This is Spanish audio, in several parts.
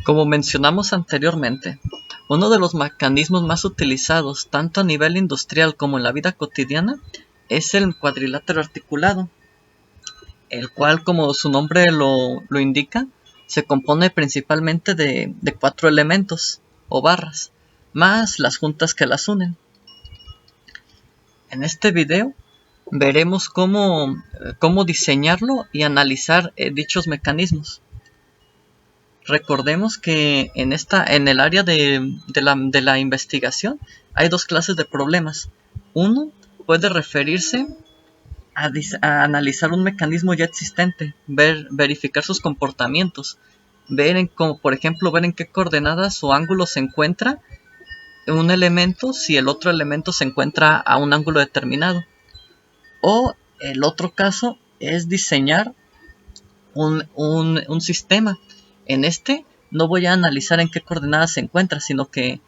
Como mencionamos anteriormente, uno de los mecanismos más utilizados tanto a nivel industrial como en la vida cotidiana es el cuadrilátero articulado, el cual, como su nombre lo indica, se compone principalmente de 4 elementos o barras, más las juntas que las unen. En este video veremos cómo diseñarlo y analizar dichos mecanismos. Recordemos que en el área de la investigación hay dos clases de problemas. Uno puede referirse a analizar un mecanismo ya existente, verificar sus comportamientos, por ejemplo, ver en qué coordenadas o ángulos se encuentra un elemento si el otro elemento se encuentra a un ángulo determinado. O el otro caso es diseñar un sistema. En este no voy a analizar en qué coordenadas se encuentra, sino que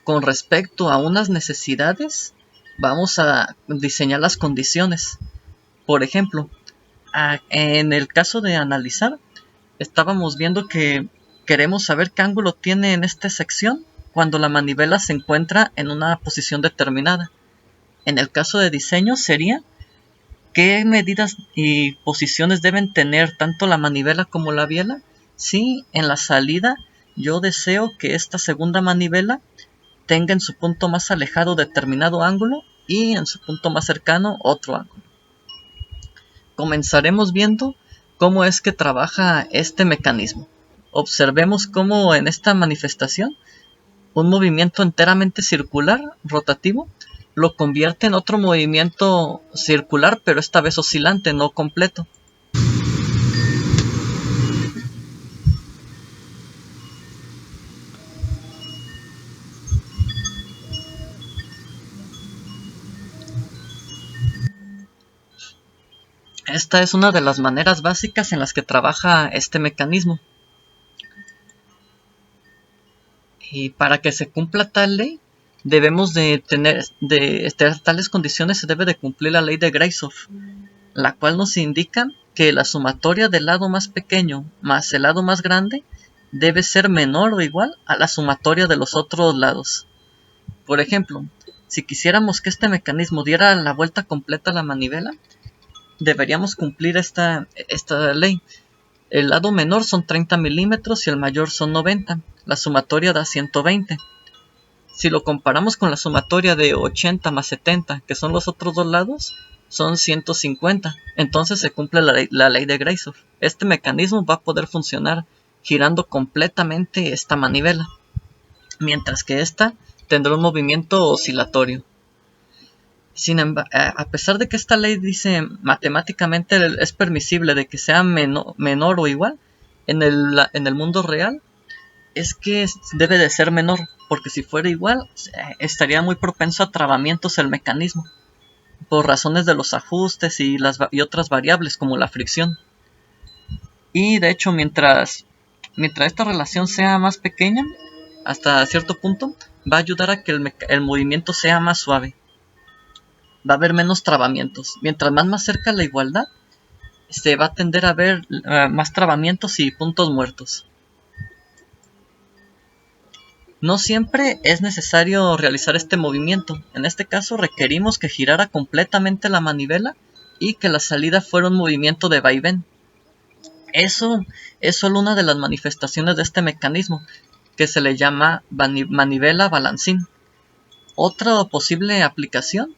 con respecto a unas necesidades vamos a diseñar las condiciones. Por ejemplo, en el caso de analizar, estábamos viendo que queremos saber qué ángulo tiene en esta sección cuando la manivela se encuentra en una posición determinada. En el caso de diseño sería qué medidas y posiciones deben tener tanto la manivela como la biela si en la salida yo deseo que esta segunda manivela tenga en su punto más alejado determinado ángulo y en su punto más cercano otro ángulo. Comenzaremos viendo cómo es que trabaja este mecanismo. Observemos cómo en esta manifestación un movimiento enteramente circular, rotativo, lo convierte en otro movimiento circular, pero esta vez oscilante, no completo. Esta es una de las maneras básicas en las que trabaja este mecanismo. Y para que se cumpla tal ley, debemos de tener tales condiciones, se debe de cumplir la ley de Grashof, la cual nos indica que la sumatoria del lado más pequeño más el lado más grande debe ser menor o igual a la sumatoria de los otros lados. Por ejemplo, si quisiéramos que este mecanismo diera la vuelta completa a la manivela, deberíamos cumplir esta ley. El lado menor son 30 milímetros y el mayor son 90. La sumatoria da 120. Si lo comparamos con la sumatoria de 80 más 70, que son los otros dos lados, son 150. Entonces se cumple la ley de Grashof. Este mecanismo va a poder funcionar girando completamente esta manivela, mientras que esta tendrá un movimiento oscilatorio. Sin embargo, a pesar de que esta ley dice matemáticamente es permisible de que sea menor o igual, en el mundo real es que debe de ser menor, porque si fuera igual estaría muy propenso a trabamientos el mecanismo, por razones de los ajustes y otras variables como la fricción. Y de hecho mientras esta relación sea más pequeña, hasta cierto punto, va a ayudar a que el movimiento sea más suave. Va a haber menos trabamientos. Mientras más cerca la igualdad, se va a tender a ver más trabamientos y puntos muertos. No siempre es necesario realizar este movimiento. En este caso requerimos que girara completamente la manivela y que la salida fuera un movimiento de vaivén. Eso es solo una de las manifestaciones de este mecanismo, que se le llama manivela balancín. Otra posible aplicación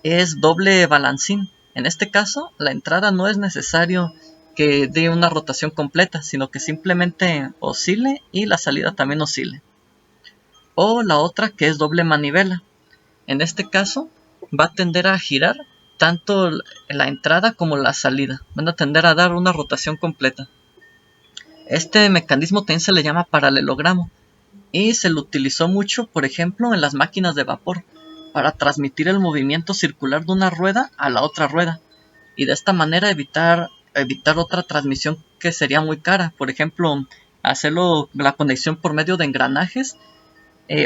es doble balancín. En este caso, la entrada no es necesario que dé una rotación completa, sino que simplemente oscile y la salida también oscile. O la otra, que es doble manivela. En este caso, va a tender a girar tanto la entrada como la salida. Van a tender a dar una rotación completa. Este mecanismo también se le llama paralelogramo y se lo utilizó mucho, por ejemplo, en las máquinas de vapor, para transmitir el movimiento circular de una rueda a la otra rueda y de esta manera evitar otra transmisión que sería muy cara. Por ejemplo, hacerlo la conexión por medio de engranajes.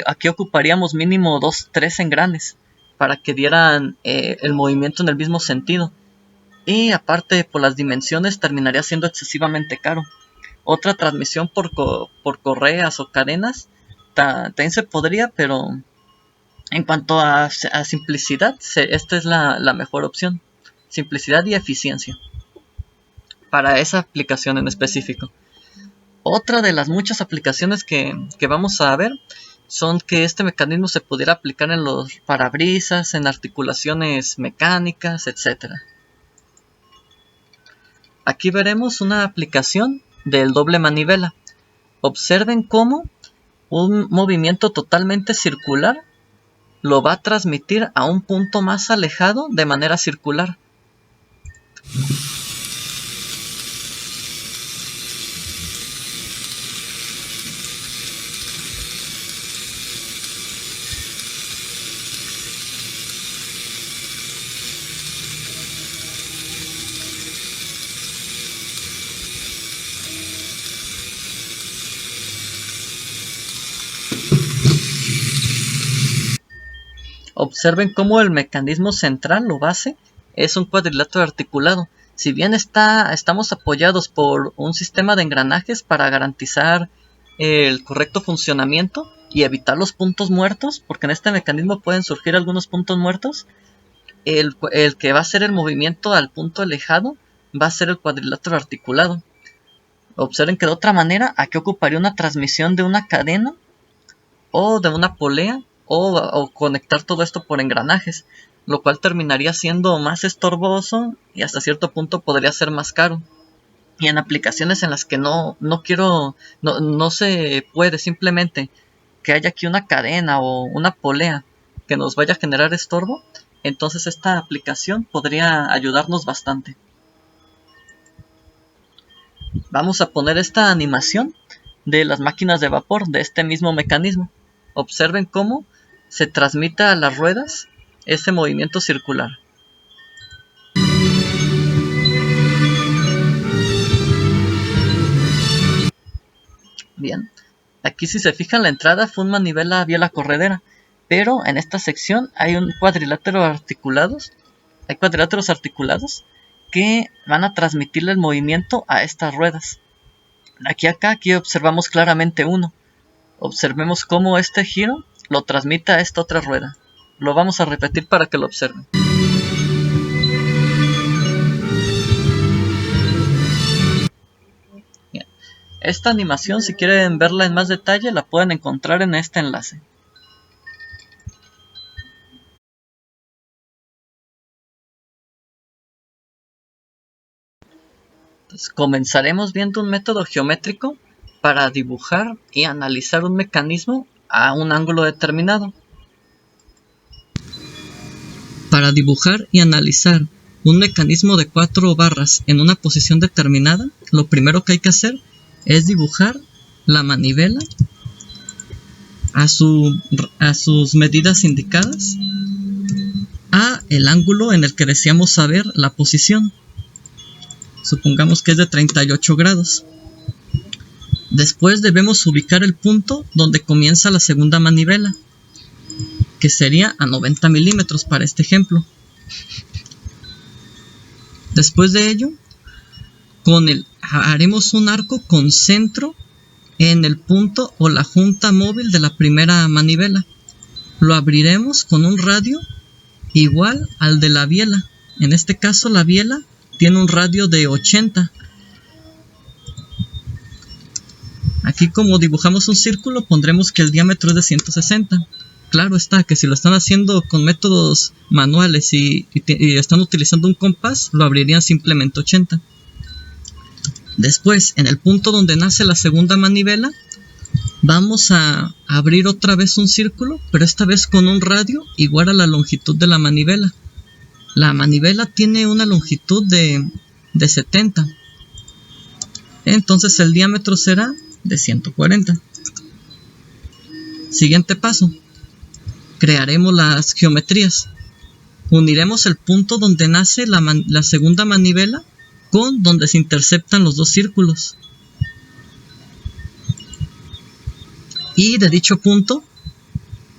Aquí ocuparíamos mínimo 2-3 engranes para que dieran el movimiento en el mismo sentido, y aparte por las dimensiones terminaría siendo excesivamente caro. Otra transmisión por correas o cadenas también se podría, pero en cuanto a simplicidad, esta es la mejor opción. Simplicidad y eficiencia para esa aplicación en específico. Otra de las muchas aplicaciones que vamos a ver son que este mecanismo se pudiera aplicar en los parabrisas, en articulaciones mecánicas, etc. Aquí veremos una aplicación del doble manivela. Observen cómo un movimiento totalmente circular lo va a transmitir a un punto más alejado de manera circular. Observen cómo el mecanismo central o base es un cuadrilátero articulado. Si bien estamos apoyados por un sistema de engranajes para garantizar el correcto funcionamiento y evitar los puntos muertos, porque en este mecanismo pueden surgir algunos puntos muertos, el que va a hacer el movimiento al punto alejado va a ser el cuadrilátero articulado. Observen que de otra manera aquí ocuparía una transmisión de una cadena o de una polea o conectar todo esto por engranajes, lo cual terminaría siendo más estorboso y hasta cierto punto podría ser más caro. Y en aplicaciones en las que no se puede simplemente que haya aquí una cadena o una polea que nos vaya a generar estorbo, entonces esta aplicación podría ayudarnos bastante. Vamos a poner esta animación de las máquinas de vapor de este mismo mecanismo. Observen cómo se transmite a las ruedas ese movimiento circular. Bien, aquí si se fijan la entrada fue un manivela biela corredera, pero en esta sección hay un cuadrilátero articulados. Hay cuadriláteros articulados que van a transmitirle el movimiento a estas ruedas. Aquí observamos claramente uno. Observemos cómo este giro lo transmite a esta otra rueda. Lo vamos a repetir para que lo observen. Bien. Esta animación, si quieren verla en más detalle, la pueden encontrar en este enlace. Entonces, comenzaremos viendo un método geométrico para dibujar y analizar un mecanismo a un ángulo determinado. Para dibujar y analizar un mecanismo de 4 barras en una posición determinada, lo primero que hay que hacer es dibujar la manivela a sus medidas indicadas, a el ángulo en el que deseamos saber la posición. Supongamos que es de 38 grados. Después debemos ubicar el punto donde comienza la segunda manivela, que sería a 90 milímetros para este ejemplo. Después de ello, haremos un arco con centro en el punto o la junta móvil de la primera manivela. Lo abriremos con un radio igual al de la biela. En este caso la biela tiene un radio de 80. Aquí, como dibujamos un círculo, pondremos que el diámetro es de 160. Claro está que si lo están haciendo con métodos manuales y están utilizando un compás, lo abrirían simplemente 80. Después, en el punto donde nace la segunda manivela, vamos a abrir otra vez un círculo, pero esta vez con un radio igual a la longitud de la manivela. La manivela tiene una longitud de 70. Entonces el diámetro será de 140. Siguiente paso. Crearemos las geometrías. Uniremos el punto donde nace la segunda manivela con donde se interceptan los dos círculos. Y de dicho punto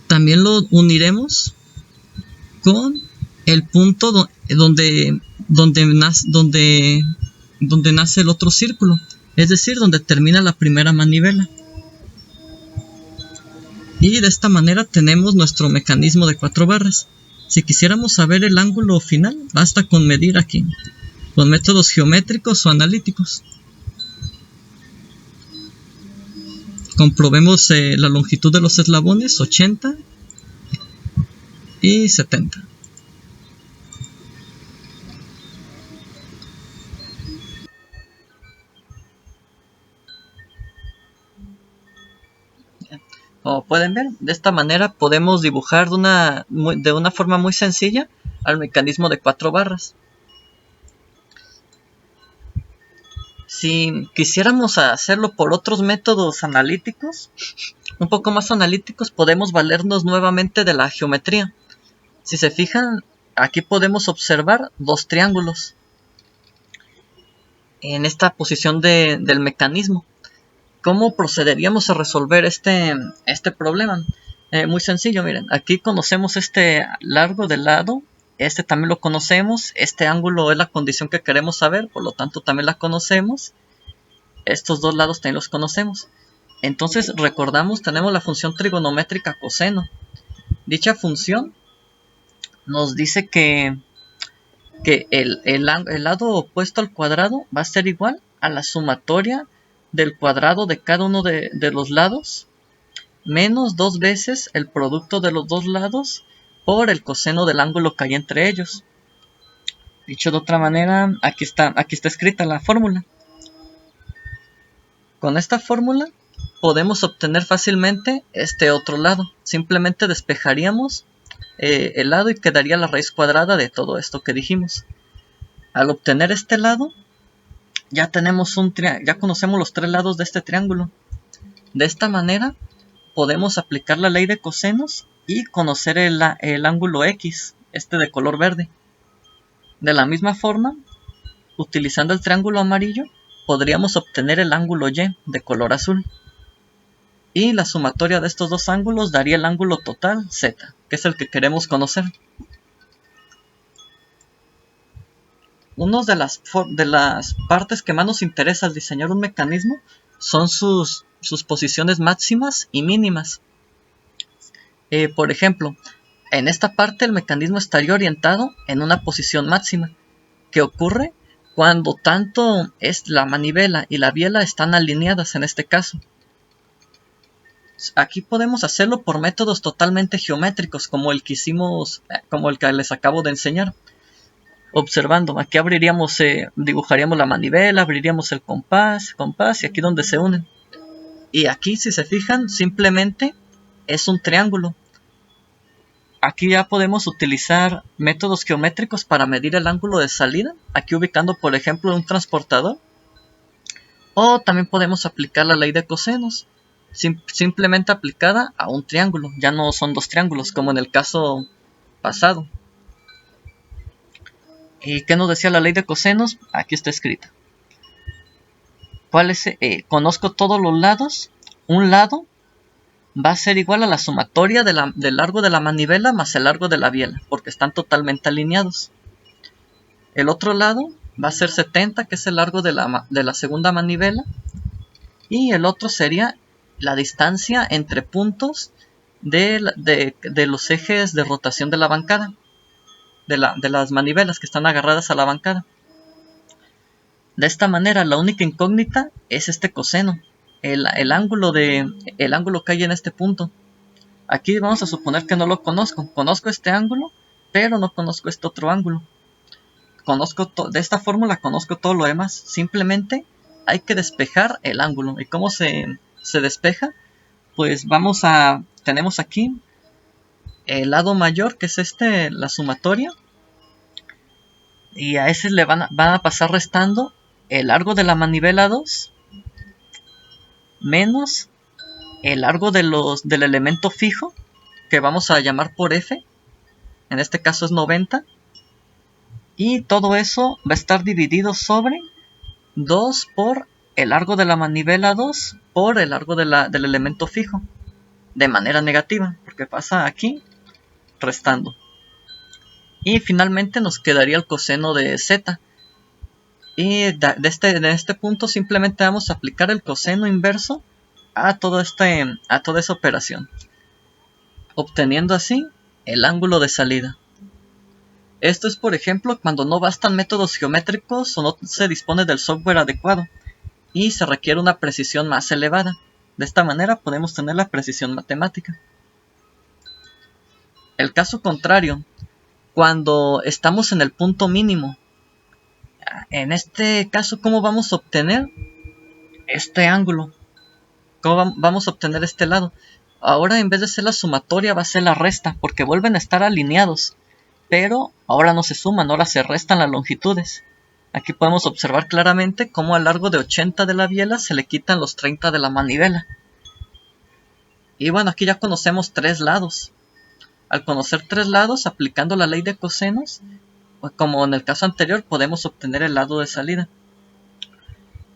también lo uniremos con el punto donde nace el otro círculo. es decir, donde termina la primera manivela. Y de esta manera tenemos nuestro mecanismo de 4 barras. Si quisiéramos saber el ángulo final, basta con medir aquí, con métodos geométricos o analíticos. Comprobemos la longitud de los eslabones, 80 y 70. Como pueden ver, de esta manera podemos dibujar de una forma muy sencilla al mecanismo de 4 barras. Si quisiéramos hacerlo por otros métodos analíticos, un poco más analíticos, podemos valernos nuevamente de la geometría. Si se fijan, aquí podemos observar 2 triángulos en esta posición del mecanismo. ¿Cómo procederíamos a resolver este problema? Muy sencillo, miren, aquí conocemos este largo del lado, este también lo conocemos, este ángulo es la condición que queremos saber, por lo tanto también la conocemos, estos dos lados también los conocemos. Entonces recordamos, tenemos la función trigonométrica coseno. Dicha función nos dice que el lado opuesto al cuadrado va a ser igual a la sumatoria del cuadrado de cada uno de los lados menos 2 veces el producto de los dos lados por el coseno del ángulo que hay entre ellos. Dicho de otra manera, aquí está escrita la fórmula. Con esta fórmula podemos obtener fácilmente este otro lado. Simplemente despejaríamos el lado y quedaría la raíz cuadrada de todo esto que dijimos. Al obtener este lado, ya conocemos los 3 lados de este triángulo. De esta manera podemos aplicar la ley de cosenos y conocer el ángulo X, este de color verde. De la misma forma, utilizando el triángulo amarillo, podríamos obtener el ángulo Y de color azul. Y la sumatoria de estos dos ángulos daría el ángulo total Z, que es el que queremos conocer. Una de las partes que más nos interesa al diseñar un mecanismo son sus posiciones máximas y mínimas. Por ejemplo, en esta parte el mecanismo estaría orientado en una posición máxima, que ocurre cuando tanto la manivela y la biela están alineadas en este caso. Aquí podemos hacerlo por métodos totalmente geométricos, como el que les acabo de enseñar. Observando, aquí dibujaríamos la manivela, abriríamos el compás y aquí donde se unen. Y aquí, si se fijan, simplemente es un triángulo. Aquí ya podemos utilizar métodos geométricos para medir el ángulo de salida, aquí ubicando por ejemplo un transportador. O también podemos aplicar la ley de cosenos, simplemente aplicada a un triángulo, ya no son 2 triángulos como en el caso pasado. ¿Y qué nos decía la ley de cosenos? Aquí está escrita. Conozco todos los lados. Un lado va a ser igual a la sumatoria del largo de la manivela más el largo de la biela, porque están totalmente alineados. El otro lado va a ser 70, que es el largo de la segunda manivela. Y el otro sería la distancia entre puntos de los ejes de rotación de la bancada, de las manivelas que están agarradas a la bancada. De esta manera, la única incógnita es este coseno, el ángulo que hay en este punto. Aquí vamos a suponer que no lo conozco. Conozco este ángulo, pero no conozco este otro ángulo. De esta fórmula conozco todo lo demás. Simplemente hay que despejar el ángulo. ¿Y cómo se despeja? Pues tenemos aquí el lado mayor, que es la sumatoria. Y a ese le van a pasar restando el largo de la manivela 2 menos el largo del elemento fijo, que vamos a llamar por F. En este caso es 90. Y todo eso va a estar dividido sobre 2 por el largo de la manivela 2 por el largo del elemento fijo. De manera negativa, porque pasa aquí restando. Y finalmente nos quedaría el coseno de Z. Y de este punto simplemente vamos a aplicar el coseno inverso a toda esa operación, obteniendo así el ángulo de salida. Esto es, por ejemplo, cuando no bastan métodos geométricos o no se dispone del software adecuado y se requiere una precisión más elevada. De esta manera podemos tener la precisión matemática. El caso contrario, cuando estamos en el punto mínimo. En este caso, ¿cómo vamos a obtener este ángulo? ¿Cómo vamos a obtener este lado? Ahora, en vez de ser la sumatoria, va a ser la resta, porque vuelven a estar alineados. Pero ahora no se suman, ahora se restan las longitudes. Aquí podemos observar claramente cómo al largo de 80 de la biela se le quitan los 30 de la manivela. Y bueno, aquí ya conocemos tres lados. Al conocer tres lados, aplicando la ley de cosenos, como en el caso anterior, podemos obtener el lado de salida.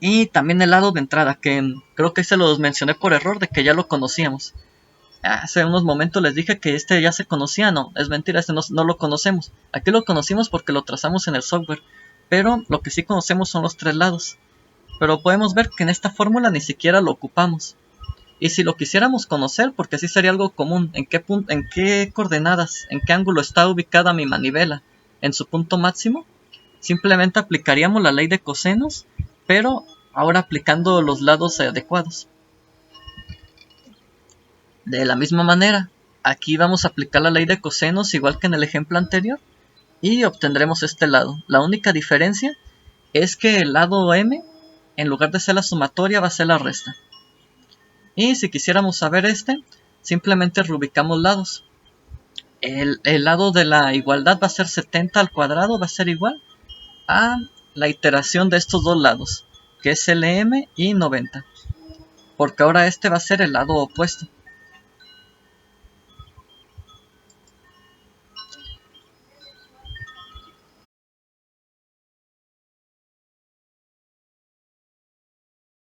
Y también el lado de entrada, que creo que se los mencioné por error de que ya lo conocíamos. Hace unos momentos les dije que este ya se conocía. No, es mentira, este no lo conocemos. Aquí lo conocimos porque lo trazamos en el software. Pero lo que sí conocemos son los tres lados. Pero podemos ver que en esta fórmula ni siquiera lo ocupamos. Y si lo quisiéramos conocer, porque así sería algo común, en qué coordenadas, en qué ángulo está ubicada mi manivela en su punto máximo, simplemente aplicaríamos la ley de cosenos, pero ahora aplicando los lados adecuados. De la misma manera, aquí vamos a aplicar la ley de cosenos igual que en el ejemplo anterior y obtendremos este lado. La única diferencia es que el lado m, en lugar de ser la sumatoria, va a ser la resta. Y si quisiéramos saber simplemente reubicamos lados. El lado de la igualdad va a ser 70 al cuadrado, va a ser igual a la iteración de estos dos lados, que es LM y 90. Porque ahora va a ser el lado opuesto.